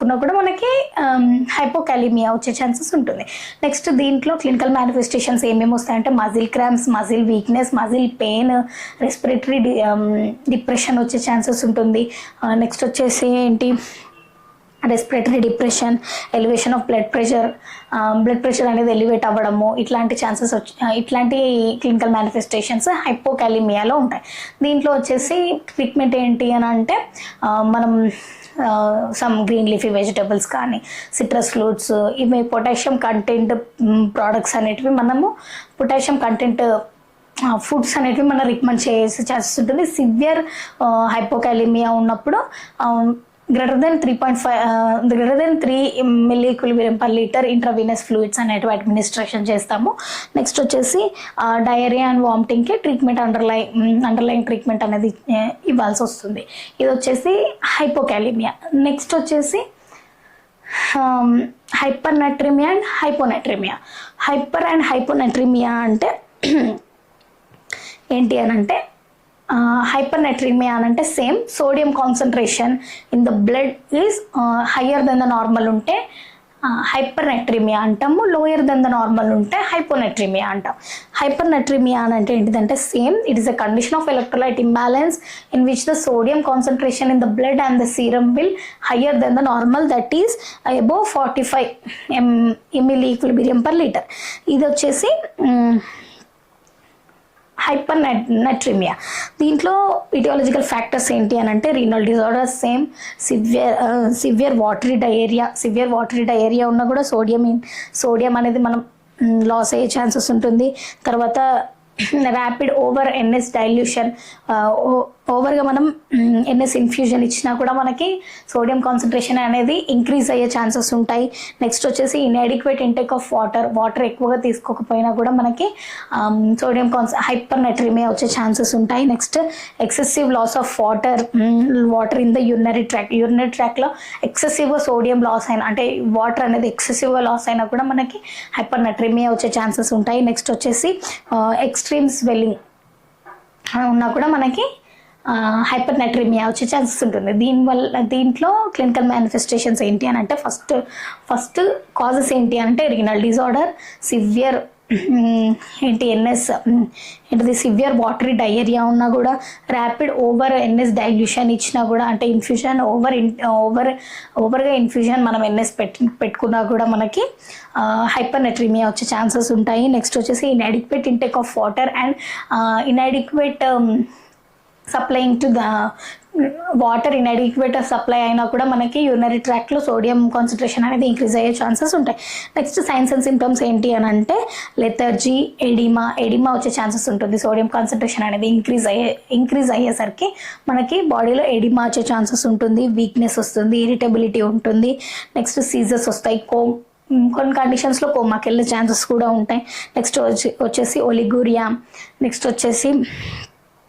తీసుకున్నా కూడా మనకి హైపోకాలిమియా వచ్చే ఛాన్సెస్ ఉంటుంది. నెక్స్ట్ దీంట్లో క్లినికల్ మేనిఫెస్టేషన్స్ ఏమేమి వస్తాయంటే muscle cramps, muscle weakness, muscle pain, respiratory depression వచ్చే ఛాన్సెస్ ఉంటుంది. నెక్స్ట్ వచ్చేసి ఏంటి, respiratory depression, elevation of blood pressure అనేది ఎలివేట్ అవ్వడము, ఇట్లాంటి ఛాన్సెస్ ఇట్లాంటి క్లినికల్ మేనిఫెస్టేషన్స్ హైపోకాలిమియాలో ఉంటాయి. దీంట్లో వచ్చేసి ట్రీట్మెంట్ ఏంటి అని అంటే మనం సమ్ గ్రీన్ లీఫీ వెజిటబుల్స్ కానీ సిట్రస్ ఫ్రూట్స్, ఇవి పొటాషియం కంటెంట్ ప్రోడక్ట్స్ అనేటివి మనము పొటాషియం కంటెంట్ ఫుడ్స్ అనేటివి మనం రికమెండ్ చేసే ఛాన్సెస్ ఉంటుంది. సివియర్ హైపోకాలిమియా ఉన్నప్పుడు greater than 3 milli per liter intravenous fluids అనేటివి అడ్మినిస్ట్రేషన్ చేస్తాము. నెక్స్ట్ వచ్చేసి డయేరియా అండ్ వామిటింగ్కి ట్రీట్మెంట్ అండర్లైన్ ట్రీట్మెంట్ అనేది ఇవ్వాల్సి వస్తుంది. ఇది వచ్చేసి హైపోకాలిమియా. నెక్స్ట్ వచ్చేసి hypernatraemia and hyponatraemia. Hyper and hyponatraemia అంటే ఏంటి అని అంటే హైపర్నట్రిమియా అని అంటే same sodium concentration in the blood is higher than the normal ఉంటే హైపర్నట్రిమియా అంటాము, లోయర్ దెన్ ద నార్మల్ ఉంటే హైపోనట్రిమియా అంటాం. హైపర్నట్రిమియా అని అంటే ఏంటిదంటే same it is a condition of electrolyte imbalance in which the sodium concentration in the blood and the serum will higher than the normal, that is above 45 ml per liter. ఇది వచ్చేసి హైపర్నట్రిమియా. దీంట్లో ఇటియాలజికల్ factors ఏంటి అని అంటే renal disorders, same severe watery diarrhoea ఉన్నా కూడా sodium అనేది మనం లాస్ అయ్యే ఛాన్సెస్ ఉంటుంది. తర్వాత ర్యాపిడ్ ఓవర్ ఎన్ఎస్ డైల్యూషన్, ఓవర్గా మనం ఎన్ఎస్ ఇన్ఫ్యూజన్ ఇచ్చినా కూడా మనకి సోడియం కాన్సన్ట్రేషన్ అనేది ఇంక్రీజ్ అయ్యే ఛాన్సెస్ ఉంటాయి. నెక్స్ట్ వచ్చేసి ఇన్అడిక్వేట్ ఇంటేక్ ఆఫ్ వాటర్ ఎక్కువగా తీసుకోకపోయినా కూడా మనకి సోడియం హైపర్నట్రిమియా వచ్చే ఛాన్సెస్ ఉంటాయి. Next excessive loss of water in the urinary ట్రాక్లో ఎక్సెసివ్గా సోడియం లాస్ అయినా అంటే వాటర్ అనేది ఎక్సెసివ్గా లాస్ అయినా కూడా మనకి హైపర్నట్రిమియా వచ్చే ఛాన్సెస్ ఉంటాయి. నెక్స్ట్ వచ్చేసి ఎక్స్ట్రీమ్ స్వెల్లింగ్ ఉన్నా కూడా మనకి హైపర్నట్రిమియా వచ్చే ఛాన్సెస్ ఉంటుంది. దీంట్లో క్లినికల్ మేనిఫెస్టేషన్స్ ఏంటి అని అంటే ఫస్ట్ కాజెస్ ఏంటి అంటే renal disorder, severe severe watery diarrhoea ఉన్నా కూడా, ర్యాపిడ్ ఓవర్ ఎన్ఎస్ డైల్యూషన్ ఇచ్చినా కూడా అంటే ఇన్ఫ్యూజన్ ఓవర్గా ఇన్ఫ్యూజన్ మనం ఎన్ఎస్ పెట్టుకున్నా కూడా మనకి హైపర్నట్రిమియా వచ్చే ఛాన్సెస్ ఉంటాయి. నెక్స్ట్ వచ్చేసి inadequate intake of water and inadequate supplying to the water inadequate supply అయినా కూడా మనకి యూరినరీ ట్రాక్లో సోడియం కాన్సన్ట్రేషన్ అనేది ఇంక్రీజ్ అయ్యే ఛాన్సెస్ ఉంటాయి. నెక్స్ట్ సైన్స్ అండ్ సిమ్టమ్స్ ఏంటి అని అంటే లెథర్జీ, ఎడిమా వచ్చే ఛాన్సెస్ ఉంటుంది. సోడియం కాన్సన్ట్రేషన్ అనేది ఇంక్రీజ్ అయ్యేసరికి మనకి బాడీలో ఎడిమా వచ్చే ఛాన్సెస్ ఉంటుంది, వీక్నెస్ వస్తుంది, ఇరిటబిలిటీ ఉంటుంది. నెక్స్ట్ సీజర్స్ వస్తాయి, కొన్ని కండిషన్స్లో కోమాకి వెళ్ళే ఛాన్సెస్ కూడా ఉంటాయి. నెక్స్ట్ వచ్చేసి ఒలిగూరియా. నెక్స్ట్ వచ్చేసి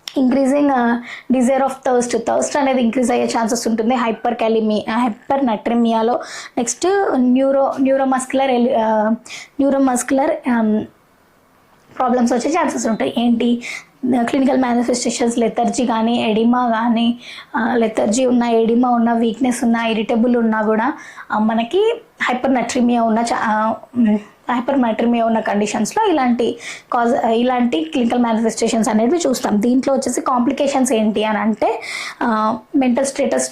ఇంక్రీజింగ్ డిజైర్ ఆఫ్ థర్స్ట్ అనేది ఇంక్రీజ్ అయ్యే ఛాన్సెస్ ఉంటుంది హైపర్నట్రిమియాలో. నెక్స్ట్ న్యూరోమస్కులర్ ప్రాబ్లమ్స్ వచ్చే ఛాన్సెస్ ఉంటాయి. ఏంటి క్లినికల్ మేనిఫెస్టేషన్స్ లెథర్జీ కానీ, ఎడిమా కానీ, లెథర్జీ ఉన్న, ఎడిమా ఉన్న, వీక్నెస్ ఉన్న, ఇరిటబుల్ ఉన్నా కూడా మనకి హైపర్నట్రిమియా ఉన్న కండిషన్స్లో ఇలాంటి క్లినికల్ మేనిఫెస్టేషన్స్ అనేవి చూస్తాం. దీంట్లో వచ్చేసి కాంప్లికేషన్స్ ఏంటి అని అంటే మెంటల్ స్టేటస్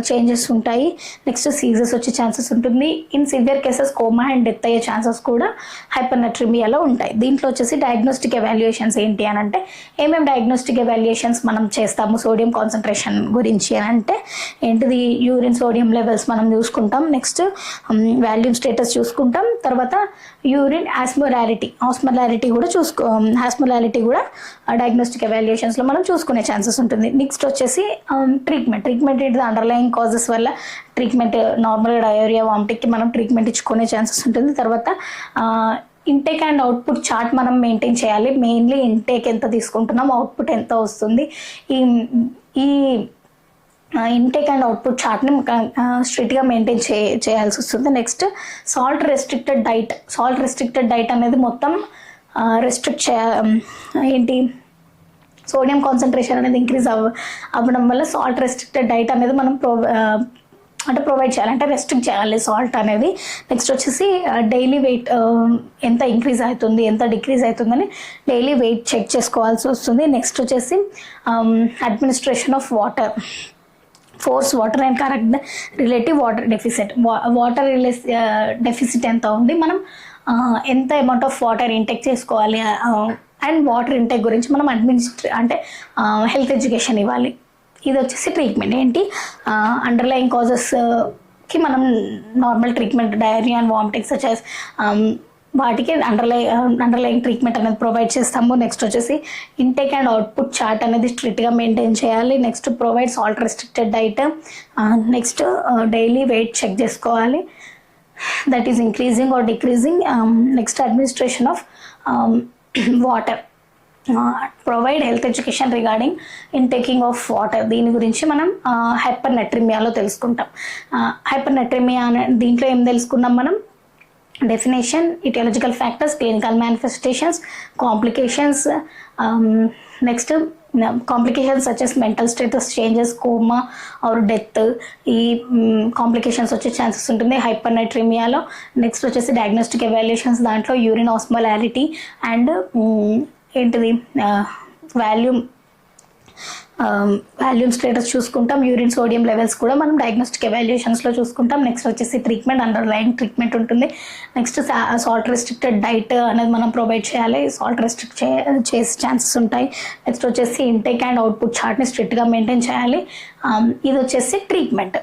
చేంజెస్ ఉంటాయి. నెక్స్ట్ సీజర్స్ వచ్చే ఛాన్సెస్ ఉంటుంది. In severe cases coma and death అయ్యే ఛాన్సెస్ కూడా హైపర్నట్రిమియాలో ఉంటాయి. దీంట్లో వచ్చేసి డయాగ్నోస్టిక్ ఎవాల్యుయేషన్స్ ఏంటి అని అంటే ఏమేమి డయాగ్నోస్టిక్ ఎవాల్యుయేషన్స్ మనం చేస్తాము సోడియం కాన్సన్ట్రేషన్ గురించి అని అంటే ఏంటిది, యూరిన్ సోడియం లెవెల్స్ మనం చూసుకుంటాం. నెక్స్ట్ వాల్యూమ్ స్టేటస్ చూసుకుంటాం. తర్వాత యూరిన్ ఆస్మోలారిటీ కూడా డయాగ్నోస్టిక్ ఎవాల్యుయేషన్స్లో మనం చూసుకునే ఛాన్సెస్ ఉంటుంది. నెక్స్ట్ వచ్చేసి ట్రీట్మెంట్ ఏంటి, అండర్లైన్ కాజెస్ వల్ల ట్రీట్మెంట్ నార్మల్గా డయేరియా, వామిటింగ్కి మనం ట్రీట్మెంట్ ఇచ్చుకునే ఛాన్సెస్ ఉంటుంది. తర్వాత ఇంటేక్ అండ్ అవుట్పుట్ చార్ట్ మనం మెయింటైన్ చేయాలి. మెయిన్లీ ఇంటేక్ ఎంత తీసుకుంటున్నాం, అవుట్పుట్ ఎంత వస్తుంది, ఈ ఇంటేక్ అండ్ అవుట్పుట్ చార్ట్ని స్ట్రిక్ట్గా మెయింటైన్ చేయాల్సి వస్తుంది. నెక్స్ట్ సాల్ట్ రెస్ట్రిక్టెడ్ డైట్ అనేది మొత్తం రెస్ట్రిక్ట్ ఏంటి, సోడియం కాన్సన్ట్రేషన్ అనేది ఇంక్రీజ్ అవ్వడం వల్ల సాల్ట్ రెస్ట్రిక్టెడ్ డైట్ అనేది మనం అంటే ప్రొవైడ్ చేయాలి, అంటే రెస్ట్రిక్ట్ చేయాలి సాల్ట్ అనేది. నెక్స్ట్ వచ్చేసి డైలీ వెయిట్ ఎంత ఇంక్రీజ్ అవుతుంది, ఎంత డిక్రీజ్ అవుతుందని డైలీ వెయిట్ చెక్ చేసుకోవాల్సి వస్తుంది. నెక్స్ట్ వచ్చేసి administration of water, force water and correct relative water deficit. Water deficit ఎంత ఉంది, మనం ఎంత అమౌంట్ ఆఫ్ వాటర్ ఇంటేక్ చేసుకోవాలి, అండ్ వాటర్ ఇంటేక్ గురించి మనం అంటే హెల్త్ ఎడ్యుకేషన్ ఇవ్వాలి. ఇది వచ్చేసి ట్రీట్మెంట్ ఏంటి, అండర్లయింగ్ కాజెస్కి మనం normal treatment, diarrhoea and vomiting such as వాటికి అండర్లయింగ్ ట్రీట్మెంట్ అనేది ప్రొవైడ్ చేస్తాము. నెక్స్ట్ వచ్చేసి ఇంటేక్ అండ్ అవుట్పుట్ చార్ట్ అనేది స్ట్రిక్ట్గా మెయింటైన్ చేయాలి. Next provide salt restricted diet. Next daily weight check చేసుకోవాలి, that is increasing or decreasing. Next administration of water, provide health education regarding intaking of water. దీని గురించి మనం హైపర్నెట్రిమియాలో తెలుసుకుంటాం. హైపర్నెట్రిమియా అనే దీంట్లో ఏం తెలుసుకున్నాం మనం, definition, etiological factors, clinical manifestations, complications, next complications such as mental status changes, coma or death, ఈ కాంప్లికేషన్స్ వచ్చే ఛాన్సెస్ ఉంటుంది హైపర్నైట్రిమియాలో. నెక్స్ట్ వచ్చేసి డయాగ్నోస్టిక్ ఎవాల్యుయేషన్స్, దాంట్లో యూరిన్ ఆస్మోలారిటీ అండ్ ఏంటిది వాల్యూమ్ స్టేటస్ చూసుకుంటాం. యూరిన్ సోడియం లెవెల్స్ కూడా మనం డయాగ్నోస్టిక్ ఎవాల్యుయేషన్స్లో చూసుకుంటాం. నెక్స్ట్ వచ్చేసి ట్రీట్మెంట్, అండర్లయింగ్ ట్రీట్మెంట్ ఉంటుంది. నెక్స్ట్ సాల్ట్ రెస్ట్రిక్టెడ్ డైట్ అనేది మనం ప్రొవైడ్ చేయాలి, సాల్ట్ రెస్ట్రిక్ట్ చేసే ఛాన్సెస్ ఉంటాయి. నెక్స్ట్ వచ్చేసి ఇంటేక్ అండ్ అవుట్పుట్ చార్ట్ని స్ట్రిక్ట్గా మెయింటైన్ చేయాలి. ఇది వచ్చేసి ట్రీట్మెంట్.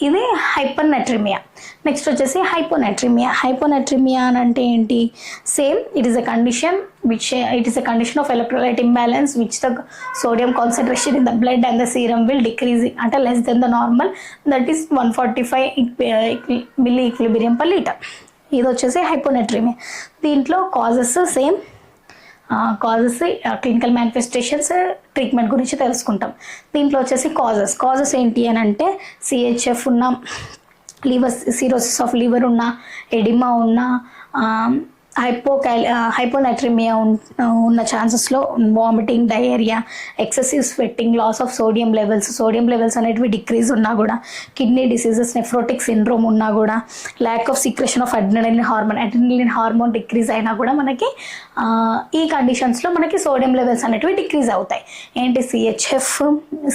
ఇది హైపర్నెట్రిమియా. నెక్స్ట్ వచ్చేసి హైపోనెట్రిమియా అని అంటే ఏంటి, same it is a condition of electrolyte imbalance which the sodium concentration in the blood and the serum will decreasing అంటే less than the normal, that is 145 milli equilibrium per liter. ఇది వచ్చేసి హైపోనెట్రిమియా. దీంట్లో causes same, clinical manifestations, treatment గురించి తెలుసుకుంటాం. దీంట్లో వచ్చేసి causes ఏంటి అని అంటే సిహెచ్ఎఫ్ ఉన్న, లివర్ సిరోసిస్ ఆఫ్ లివర్ ఉన్న, ఎడిమా ఉన్న, హైపోనైట్రిమియా ఉన్న ఛాన్సెస్లో vomiting, diarrhoea, excessive sweating, loss of sodium levels అనేటివి డిక్రీజ్ ఉన్నా కూడా, కిడ్నీ డిసీజెస్, నెఫ్రోటిక్ సిండ్రోమ్ ఉన్నా కూడా, lack of secretion of adrenaline hormone decrease అయినా కూడా మనకి ఈ కండిషన్స్లో మనకి సోడియం లెవెల్స్ అనేటివి డిక్రీజ్ అవుతాయి. ఏంటి, CHF,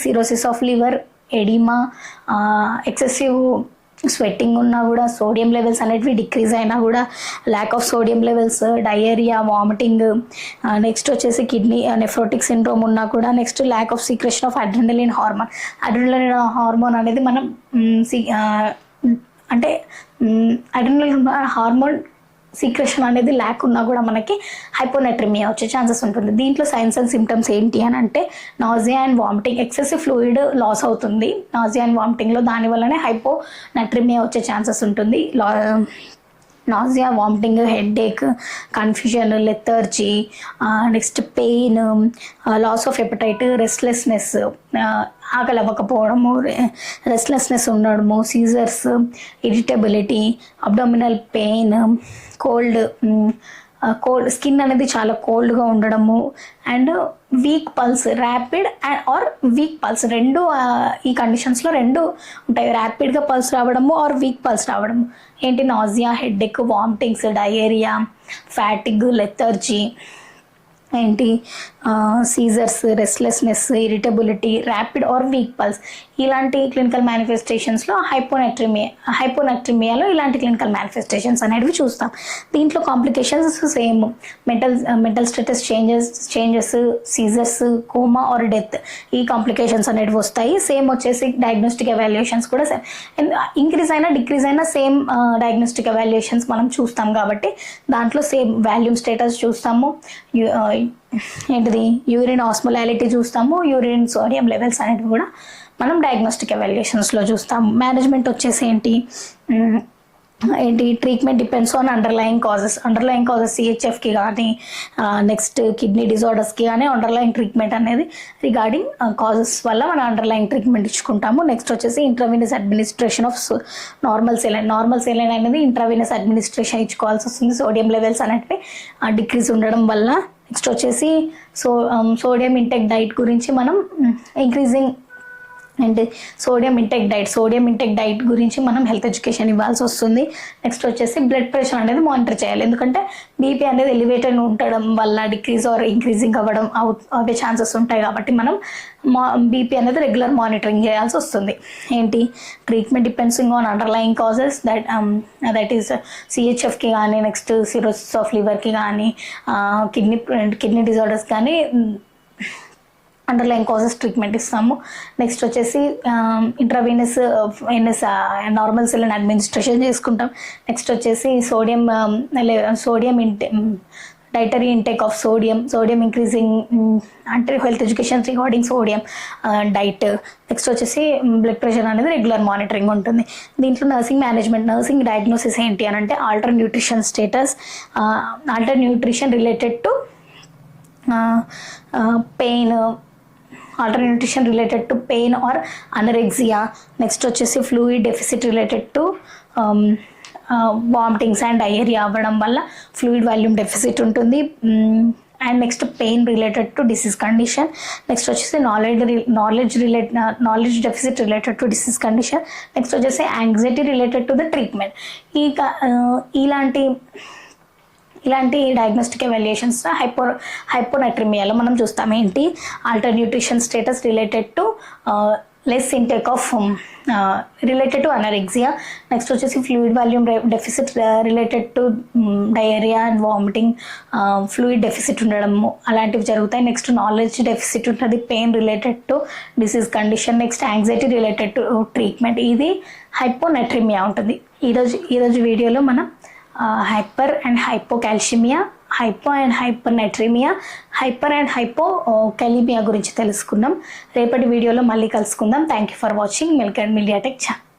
cirrhosis of liver, oedema, excessive sweating ఉన్నా కూడా, సోడియం లెవెల్స్ అనేటివి డిక్రీజ్ అయినా కూడా, lack of sodium levels, diarrhoea, vomiting, next వచ్చేసి కిడ్నీ నెఫ్రోటిక్ సిండ్రోమ్ ఉన్నా కూడా, next lakh of secretion of adrenaline hormone అనేది మనం అంటే అడ్రినలిన్ హార్మోన్ సీక్రెషన్ అనేది ల్యాక్ ఉన్నా కూడా మనకి హైపోనెట్రిమియా వచ్చే ఛాన్సెస్ ఉంటుంది. దీంట్లో సైన్స్ అండ్ సిమ్టమ్స్ ఏంటి అని అంటే nausea and vomiting, excessive fluid loss అవుతుంది నాజియా అండ్ వామిటింగ్లో, దానివల్లనే హైపోనెట్రిమియా వచ్చే ఛాన్సెస్ ఉంటుంది. Nausea, vomiting, headache, confusion, lethargy, next pain, loss of appetite, restlessness, ఆకలి అవ్వకపోవడము, రెస్ట్లెస్నెస్ ఉండడము, seizures, irritability, abdominal pain, cold skin అనేది చాలా కోల్డ్గా ఉండడము, and weak pulse, rapid or weak pulse, రెండు ఈ కండిషన్స్లో రెండు ఉంటాయి. ర్యాపిడ్గా పల్స్ రావడము ఆర్ వీక్ పల్స్ రావడము. ఏంటి, nausea, headache, vomitings, diarrhoea, fatigue, lethargy, ఏంటి, seizures, restlessness, irritability, rapid or weak pulse, ఇలాంటి క్లినికల్ మేనిఫెస్టేషన్స్లో హైపోనెట్రిమియాలో ఇలాంటి క్లినికల్ మేనిఫెస్టేషన్స్ అనేవి చూస్తాం. దీంట్లో complications same, mental status changes, seizures, coma or death, ఈ కాంప్లికేషన్స్ అనేవి వస్తాయి. సేమ్ వచ్చేసి డయాగ్నోస్టిక్ ఎవాల్యుయేషన్స్ కూడా సేమ్, ఇంక్రీజ్ అయినా డిక్రీజ్ అయినా సేమ్ డయాగ్నోస్టిక్ ఎవాల్యుయేషన్స్ మనం చూస్తాం కాబట్టి దాంట్లో సేమ్ వాల్యూమ్ స్టేటస్ చూస్తాము, ఏంటిది యూరిన్ ఆస్మోలారిటీ చూస్తాము, యూరిన్ సోడియం లెవెల్స్ అనేవి కూడా మనం డయాగ్నోస్టిక్ ఎవాల్యుయేషన్స్లో చూస్తాము. మేనేజ్మెంట్ వచ్చేసి ఏంటి, treatment depends on underlying causes సిహెచ్ఎఫ్కి కానీ, నెక్స్ట్ కిడ్నీ డిజార్డర్స్కి కానీ అండర్లయింగ్ ట్రీట్మెంట్ అనేది రిగార్డింగ్ కాజెస్ వల్ల మనం అండర్లయింగ్ ట్రీట్మెంట్ ఇచ్చుకుంటాము. నెక్స్ట్ వచ్చేసి intravenous administration of normal saline అనేది ఇంట్రావీనస్ అడ్మినిస్ట్రేషన్ ఇచ్చుకోవాల్సి వస్తుంది, సోడియం లెవెల్స్ అనేటివి డిక్రీజ్ ఉండడం వల్ల. నెక్స్ట్ వచ్చేసి సోడియం ఇంటెక్ డైట్ గురించి మనం increasing and sodium intake diet గురించి మనం హెల్త్ ఎడ్యుకేషన్ ఇవ్వాల్సి వస్తుంది. నెక్స్ట్ వచ్చేసి బ్లడ్ ప్రెషర్ అనేది మానిటర్ చేయాలి, ఎందుకంటే బీపీ అనేది ఎలివేటెడ్ ఉండడం వల్ల డిక్రీజ్ ఆర్ ఇంక్రీజింగ్ అవ్వడం అవే ఛాన్సెస్ ఉంటాయి. కాబట్టి మనం బీపీ అనేది రెగ్యులర్ మానిటరింగ్ చేయాల్సి వస్తుంది. ఏంటి treatment depending on underlying causes that is సిహెచ్ఎఫ్కి కానీ, నెక్స్ట్ సిరోసిస్ ఆఫ్ లివర్కి కానీ, కిడ్నీ డిజార్డర్స్ కానీ అండర్లైన్ కాజెస్ ట్రీట్మెంట్ ఇస్తాము. నెక్స్ట్ వచ్చేసి ఇంట్రావీనస్ నార్మల్ సెలైన్ అడ్మినిస్ట్రేషన్ చేసుకుంటాం. నెక్స్ట్ వచ్చేసి sodium dietary intake of sodium increasing అంటే health education regarding sodium diet. Next వచ్చేసి బ్లడ్ ప్రెషర్ అనేది రెగ్యులర్ మానిటరింగ్ ఉంటుంది. దీంట్లో నర్సింగ్ డయాగ్నోసిస్ ఏంటి అని అంటే alter nutrition related to pain, or anorexia. Next వచ్చేసి fluid deficit related to vomitings and diarrhoea అవ్వడం వల్ల ఫ్లూయిడ్ వాల్యూమ్ డెఫిసిట్ ఉంటుంది. And next pain related to disease condition. Next వచ్చేసి knowledge deficit related to disease condition. Next వచ్చేసి anxiety related to the treatment. ఇలాంటి diagnostic evaluations హైపోనట్రిమియాలో మనం చూస్తాం. ఏంటి alter nutrition status related to less intake of related to anorexia. Next వచ్చేసి fluid volume deficit related to diarrhoea and vomiting, fluid deficit ఉండడము అలాంటివి జరుగుతాయి. నెక్స్ట్ నాలెడ్జ్ డెఫిసిట్ ఉంటుంది, pain related to disease condition. Next anxiety related to treatment. ఇది hyponatraemia ఉంటుంది. ఈరోజు వీడియోలో మనం hyper and hypocalcaemia, hypo and hypernatraemia, hyper and hypokalaemia గురించి తెలుసుకుందాం. రేపటి వీడియోలో మళ్ళీ కలుసుకుందాం. Thank you for watching milk and MediaTek channel.